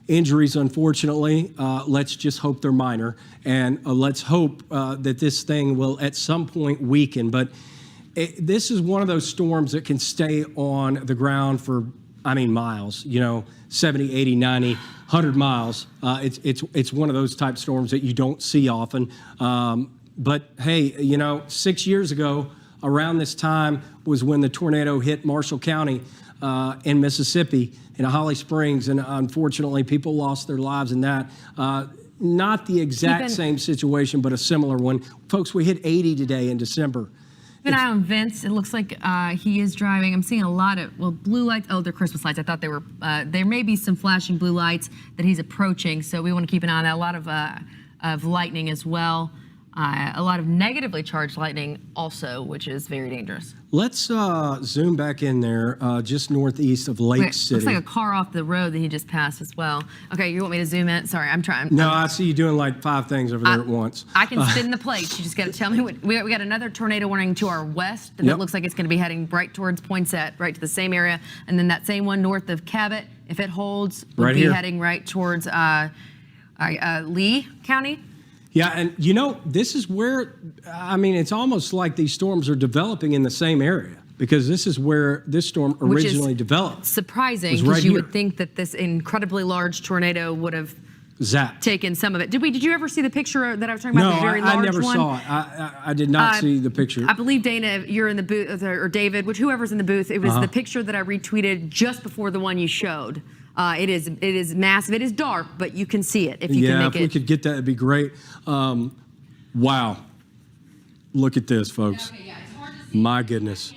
S1: injuries, unfortunately. Let's just hope they're minor, and let's hope that this thing will at some point weaken. But this is one of those storms that can stay on the ground for, miles, 70, 80, 90, 100 miles. It's one of those type storms that you don't see often. But hey, 6 years ago, around this time was when the tornado hit Marshall County in Mississippi, in Holly Springs, and unfortunately people lost their lives in that. Not the exact same situation, but a similar one. Folks, we hit 80 today in December.
S2: Keep an eye on Vince. It looks like he is driving. I'm seeing a lot of, blue lights. Oh, they're Christmas lights. I thought they were, there may be some flashing blue lights that he's approaching, so we want to keep an eye on that. A lot of lightning as well. A lot of negatively charged lightning also, which is very dangerous.
S1: Let's zoom back in there, just northeast of Lake City.
S2: Looks like a car off the road that he just passed as well. Okay, you want me to zoom in? Sorry, I'm trying.
S1: No, I see you doing like 5 things over there at once.
S2: I can spin the plates. You just got to tell me what. We got another tornado warning to our west, and it looks like it's going to be heading right towards Poinsett, right to the same area. And then that same one north of Cabot, if it holds, would be heading right towards Lee County.
S1: Yeah, and this is where, it's almost like these storms are developing in the same area, because this is where this storm originally developed.
S2: Surprising, because you would think that this incredibly large tornado would have taken some of it. Did you ever see the picture that I was talking about? The very large one?
S1: I never saw it. I did not see the picture.
S2: I believe, Dana, you're in the booth, or David, whoever's in the booth. It was the picture that I retweeted just before the one you showed. It is massive. It is dark, but you can see it if you can make it.
S1: Yeah, if we could get that, it'd be great. Wow. Look at this, folks.
S2: Okay, yeah, it's hard to see.
S1: My goodness.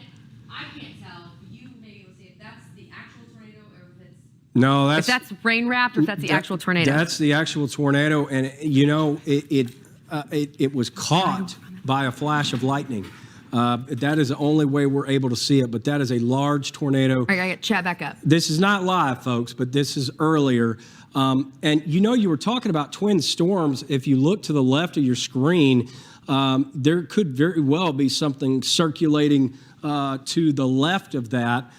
S2: I can't tell. You may be able to see if that's the actual tornado or if it's...
S1: No,
S2: if that's rain wrapped or if that's the actual tornado.
S1: That's the actual tornado, and it was caught by a flash of lightning. That is the only way we're able to see it, but that is a large tornado.
S2: I gotta get Chad back up.
S1: This is not live, folks, but this is earlier. And you were talking about twin storms. If you look to the left of your screen, there could very well be something circulating to the left of that.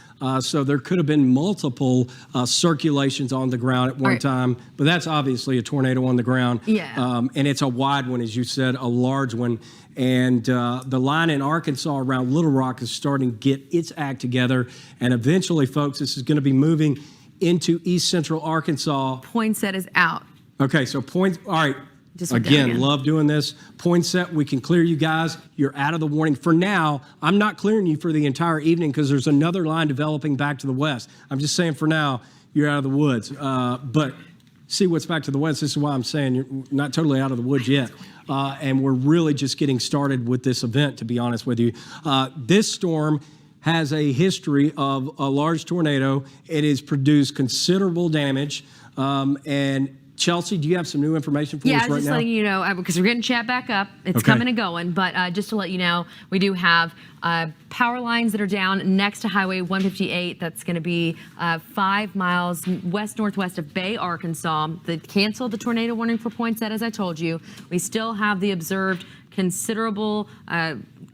S1: So there could have been multiple circulations on the ground at one time, but that's obviously a tornado on the ground.
S2: Yeah.
S1: And it's a wide one, as you said, a large one. And the line in Arkansas around Little Rock is starting to get its act together. And eventually, folks, this is going to be moving into east central Arkansas.
S2: Poinsett is out.
S1: Okay, so all right.
S2: Just went down
S1: Again,
S2: again.
S1: love doing this. Poinsett, we can clear you guys. You're out of the warning. For now, I'm not clearing you for the entire evening because there's another line developing back to the west. I'm just saying for now, you're out of the woods. But see what's back to the west. This is why I'm saying you're not totally out of the woods yet. And we're really just getting started with this event, to be honest with you. This storm has a history of a large tornado. It has produced considerable damage. And Chelsea, do you have some new information for us right now?
S2: Yeah, just letting you know, because we're getting chat back up. It's coming and going. But just to let you know, we do have power lines that are down next to Highway 158. That's going to be 5 miles west-northwest of Bay, Arkansas. They canceled the tornado warning for Poinsett, as I told you. We still have the observed considerable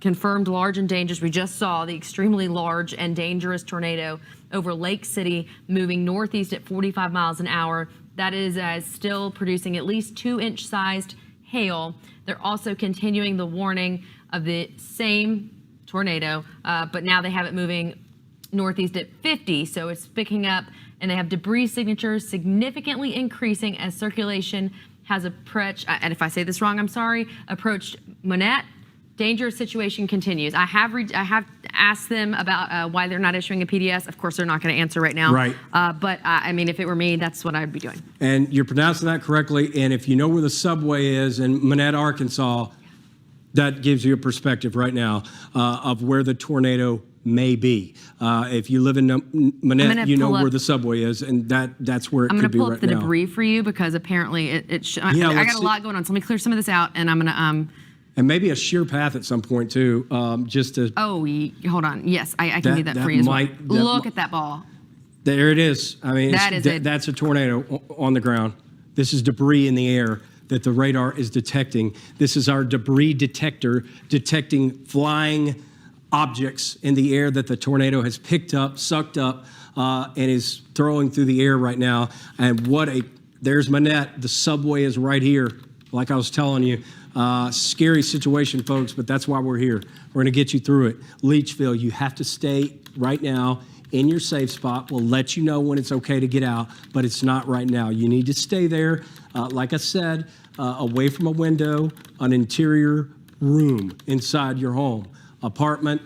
S2: confirmed large and dangerous. We just saw the extremely large and dangerous tornado over Lake City moving northeast at 45 miles an hour. That is still producing at least 2-inch sized hail. They're also continuing the warning of the same tornado, but now they have it moving northeast at 50, so it's picking up, and they have debris signatures significantly increasing as circulation has approached, and if I say this wrong, I'm sorry, approached Monette. Dangerous situation continues. I have asked them about why they're not issuing a PDS. Of course, they're not going to answer right now.
S1: Right.
S2: But I mean, if it were me, that's what I'd be doing.
S1: And you're pronouncing that correctly. And if you know where the subway is in Monette, Arkansas, that gives you a perspective right now of where the tornado may be. If you live in Monette, you know where the subway is, and that's where it could be right now.
S2: I'm going to pull up the debris for you because apparently I got a lot going on. So let me clear some of this out, and I'm going to...
S1: and maybe a sheer path at some point too, just to...
S2: Oh, hold on. Yes, I can do that for you as well. Look at that ball.
S1: There it is. I mean, that's a tornado on the ground. This is debris in the air that the radar is detecting. This is our debris detector detecting flying objects in the air that the tornado has picked up, sucked up, and is throwing through the air right now. And there's Monette. The subway is right here, like I was telling you. Scary situation, folks, but that's why we're here. We're going to get you through it. Leachville, you have to stay right now in your safe spot. We'll let you know when it's okay to get out, but it's not right now. You need to stay there, like I said, away from a window, an interior room inside your home. Apartment,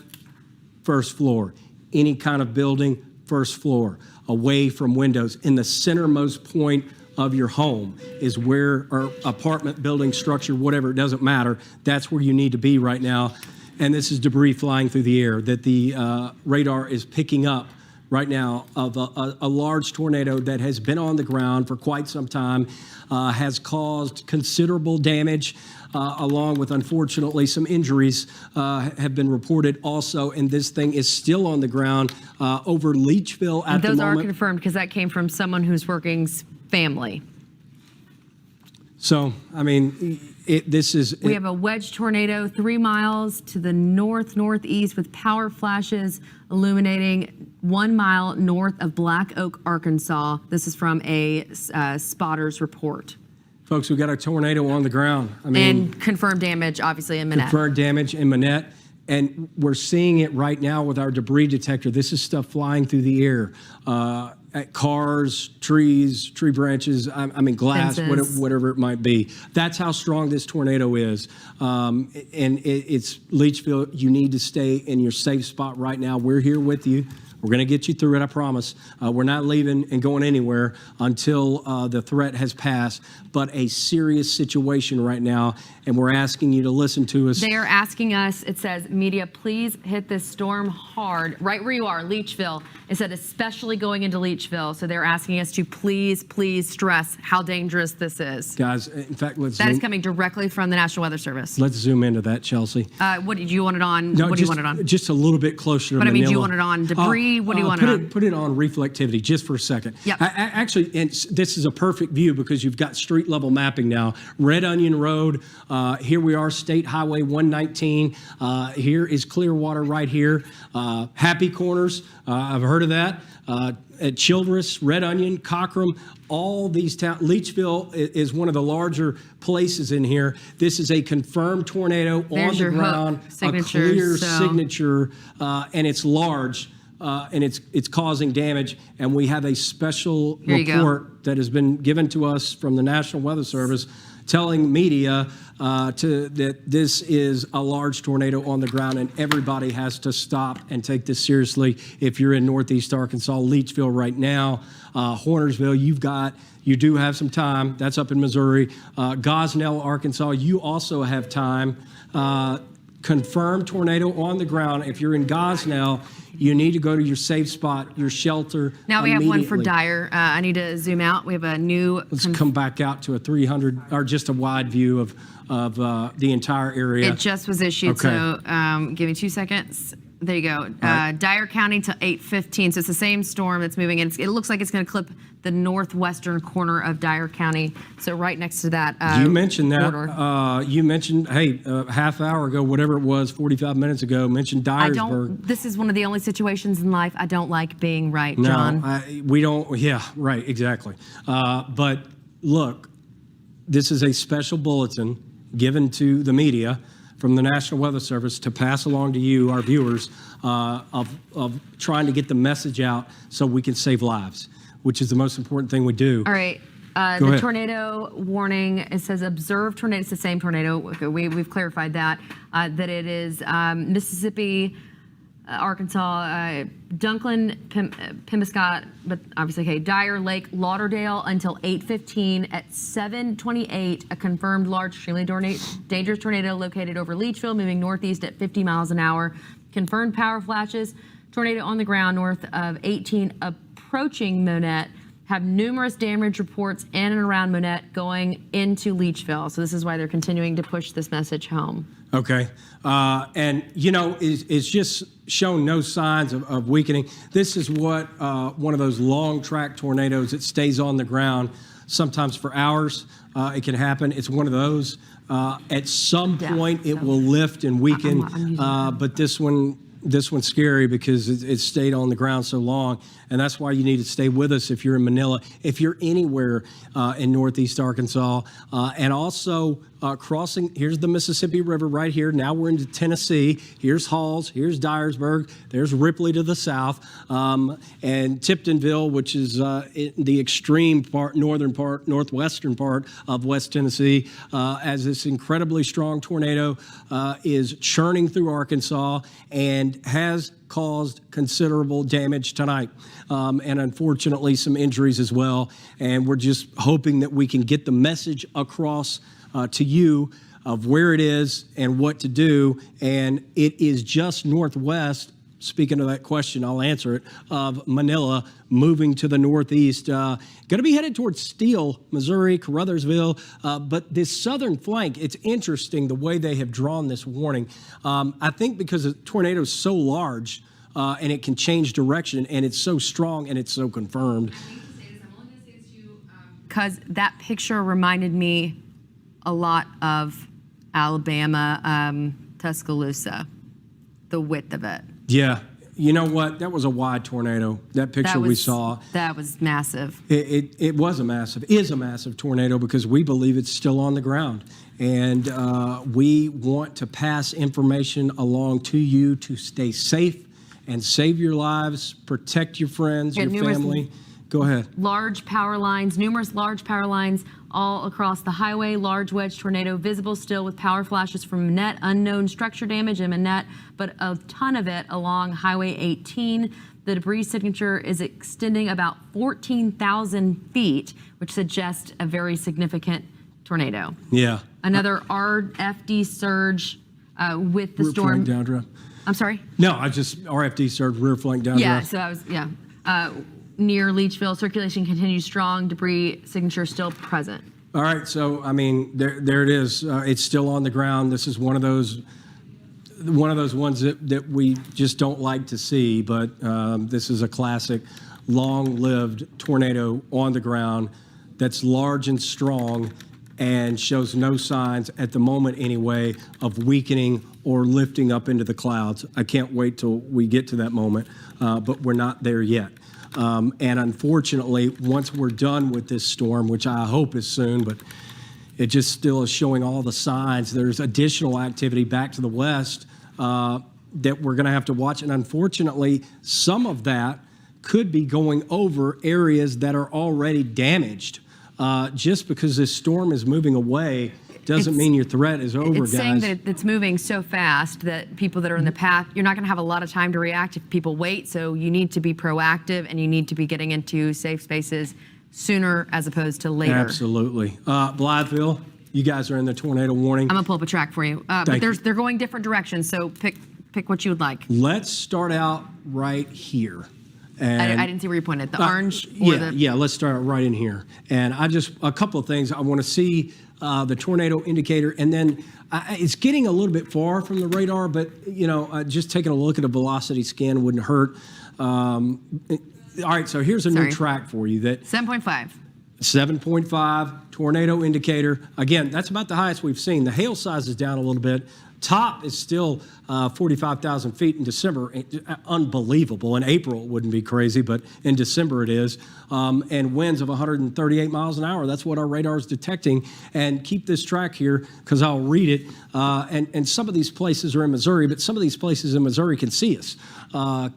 S1: first floor. Any kind of building, first floor. Away from windows. In the centermost point of your home is where, or apartment, building, structure, whatever, it doesn't matter. That's where you need to be right now. And this is debris flying through the air that the radar is picking up right now of a large tornado that has been on the ground for quite some time, has caused considerable damage, along with, unfortunately, some injuries have been reported also. And this thing is still on the ground over Leachville at the moment.
S2: Those are confirmed because that came from someone who's working's family.
S1: So, I mean, we
S2: have a wedge tornado 3 miles to the northeast with power flashes illuminating 1 mile north of Black Oak, Arkansas. This is from a spotter's report.
S1: Folks, we got a tornado on the ground. I mean,
S2: and confirmed damage, obviously, in Monette.
S1: Confirmed damage in Monette. And we're seeing it right now with our debris detector. This is stuff flying through the air. At cars, trees, tree branches, I mean glass, whatever it might be. That's how strong this tornado is. And it's Leachville. You need to stay in your safe spot right now. We're here with you. We're going to get you through it, I promise. We're not leaving and going anywhere until the threat has passed, but a serious situation right now, and we're asking you to listen to us.
S2: They are asking us, it says, media, please hit this storm hard, right where you are, Leachville. It said especially going into Leachville, so they're asking us to please stress how dangerous this is.
S1: Guys, in fact,
S2: that is coming directly from the National Weather Service.
S1: Let's zoom into that, Chelsea.
S2: What did you want it on?
S1: No,
S2: what do you want it on?
S1: Just a little bit closer to Manila.
S2: But I mean, do you want it on debris? What do you want it on?
S1: Put it on reflectivity just for a second.
S2: Yep.
S1: Actually, this is a perfect view because you've got street level mapping now. Red Onion Road, here we are, State Highway 119. Here is Clearwater right here. Happy Corners, I've heard of that. At Childress, Red Onion, Cockram, all these towns. Leachville is one of the larger places in here. This is a confirmed tornado on the ground, a clear signature, and it's large, and it's causing damage. And we have a special report that has been given to us from the National Weather Service telling media that this is a large tornado on the ground, and everybody has to stop and take this seriously. If you're in Northeast Arkansas, Leachville right now, Hornersville, you do have some time. That's up in Missouri. Gosnell, Arkansas, you also have time. Confirmed tornado on the ground. If you're in Gosnell, you need to go to your safe spot, your shelter.
S2: Now we have one for Dyer. I need to zoom out. We have a new.
S1: Let's come back out to a 300 or just a wide view of the entire area.
S2: It just was issued,
S1: okay.
S2: So give me 2 seconds. There you go. Right. Dyer County to 8:15. So it's the same storm that's moving in. It looks like it's going to clip the northwestern corner of Dyer County. So right next to that.
S1: You mentioned that. You mentioned, half hour ago, whatever it was, 45 minutes ago, mentioned Dyersburg.
S2: This is one of the only situations in life I don't like being right, John.
S1: No, we don't. Yeah, right, exactly. But look, this is a special bulletin given to the media from the National Weather Service to pass along to you, our viewers, of trying to get the message out so we can save lives, which is the most important thing we do.
S2: All right. The tornado warning, it says observed tornado. It's the same tornado. Okay, we've clarified that it is Mississippi, Arkansas, Dunklin, Pembescott, but obviously, Dyer Lake, Lauderdale until 8:15. At 7:28, a confirmed large, extremely dangerous tornado located over Leachville, moving northeast at 50 miles an hour. Confirmed power flashes. Tornado on the ground north of 18, approaching Monette. Have numerous damage reports in and around Monette going into Leachville. So this is why they're continuing to push this message home.
S1: Okay. And, it's just shown no signs of weakening. This is what one of those long track tornadoes that stays on the ground, sometimes for hours. It can happen. It's one of those. At some point, it will lift and weaken. But this one's scary because it stayed on the ground so long, and that's why you need to stay with us if you're in Manila, if you're anywhere in Northeast Arkansas, and also crossing. Here's the Mississippi River right here. Now we're into Tennessee. Here's Halls. Here's Dyersburg. There's Ripley to the south, and Tiptonville, which is the extreme part, northwestern part of West Tennessee, as this incredibly strong tornado is churning through Arkansas and has caused considerable damage tonight, and unfortunately some injuries as well. And we're just hoping that we can get the message across to you of where it is and what to do. And it is just northwest, speaking of that question, I'll answer it, of Manila, moving to the northeast. Going to be headed towards Steele, Missouri, Caruthersville. But this southern flank, it's interesting the way they have drawn this warning. I think because the tornado is so large and it can change direction, and it's so strong and it's so confirmed.
S2: Because that picture reminded me a lot of Alabama, Tuscaloosa, the width of it.
S1: Yeah. You know what? That was a wide tornado. That picture we saw.
S2: That was massive.
S1: It was a massive tornado because we believe it's still on the ground. And we want to pass information along to you to stay safe and save your lives, protect your friends, your family. Go ahead. Numerous large power lines all across the highway. Large wedge tornado visible still with power flashes from Manette. Unknown structure damage in Manette, but a ton of it along Highway 18. The debris signature is extending about 14,000 feet, which suggests a very significant tornado. Yeah.
S2: Another RFD surge with the storm.
S1: Rear flank downdraft.
S2: I'm sorry?
S1: No, I just RFD surge, rear flank downdraft.
S2: Yeah, so I was, near Leachville, circulation continues strong, debris signature still present.
S1: All right, so, I mean, there it is. It's still on the ground. This is one of those one of those ones that we just don't like to see, but this is a classic long-lived tornado on the ground that's large and strong and shows no signs, at the moment anyway, of weakening or lifting up into the clouds. I can't wait till we get to that moment, but we're not there yet. And unfortunately, once we're done with this storm, which I hope is soon, but it just still is showing all the signs, there's additional activity back to the west that we're going to have to watch. And unfortunately, some of that could be going over areas that are already damaged. Just because this storm is moving away doesn't mean your threat is over,
S2: it's
S1: guys.
S2: saying that it's moving so fast that people that are in the path, you're not going to have a lot of time to react if people wait. So you need to be proactive and you need to be getting into safe spaces sooner as opposed to later.
S1: Absolutely. Blytheville, you guys are in the tornado warning.
S2: I'm going to pull up a track for you. But they're going different directions, so pick what you would like.
S1: Let's start out right here. And
S2: I didn't see where you pointed. The orange?
S1: Yeah, let's start right in here. And a couple of things. I want to see the tornado indicator, and then it's getting a little bit far from the radar, but, just taking a look at a velocity scan wouldn't hurt. All right, so here's a new track for you.
S2: 7.5.
S1: 7.5 tornado indicator. Again, that's about the highest we've seen. The hail size is down a little bit. Top is still 45,000 feet in December. Unbelievable. In April, it wouldn't be crazy, but in December it is. And winds of 138 miles an hour. That's what our radar is detecting. And keep this track here because I'll read it. And some of these places are in Missouri, but some of these places in Missouri can see us.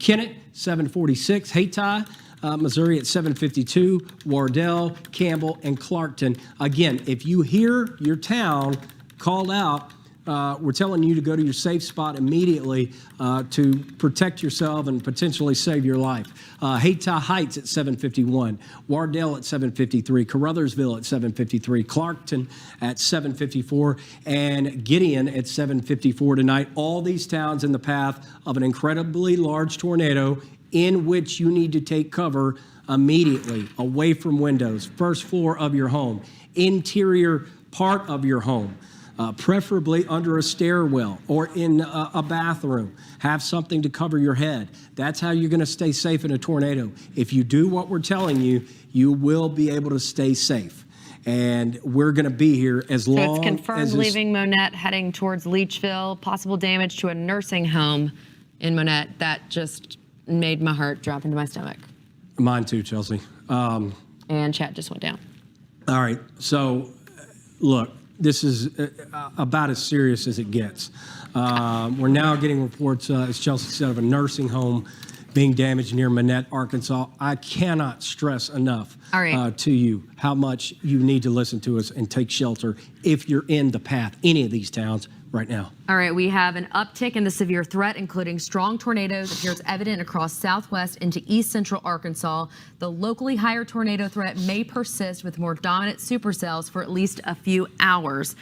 S1: Kennett, 746. Hayti, Missouri at 752. Wardell, Campbell, and Clarkton. Again, if you hear your town called out, we're telling you to go to your safe spot immediately to protect yourself and potentially save your life. Hayti Heights at 751, Wardell at 753, Caruthersville at 753, Clarkton at 754, and Gideon at 754 tonight. All these towns in the path of an incredibly large tornado in which you need to take cover immediately, away from windows, first floor of your home, interior part of your home. Preferably under a stairwell or in a bathroom. Have something to cover your head. That's how you're going to stay safe in a tornado. If you do what we're telling you, you will be able to stay safe. And we're going to be here as long as...
S2: So it's confirmed leaving Monette, heading towards Leachville. Possible damage to a nursing home in Monette. That just made my heart drop into my stomach.
S1: Mine too, Chelsea.
S2: And chat just went down.
S1: All right. So, look. This is about as serious as it gets. We're now getting reports, as Chelsea said, of a nursing home being damaged near Monette, Arkansas. I cannot stress enough to you how much you need to listen to us and take shelter if you're in the path, any of these towns right now.
S2: All right, we have an uptick in the severe threat, including strong tornadoes, appears evident across southwest into east central Arkansas. The locally higher tornado threat may persist with more dominant supercells for at least a few hours.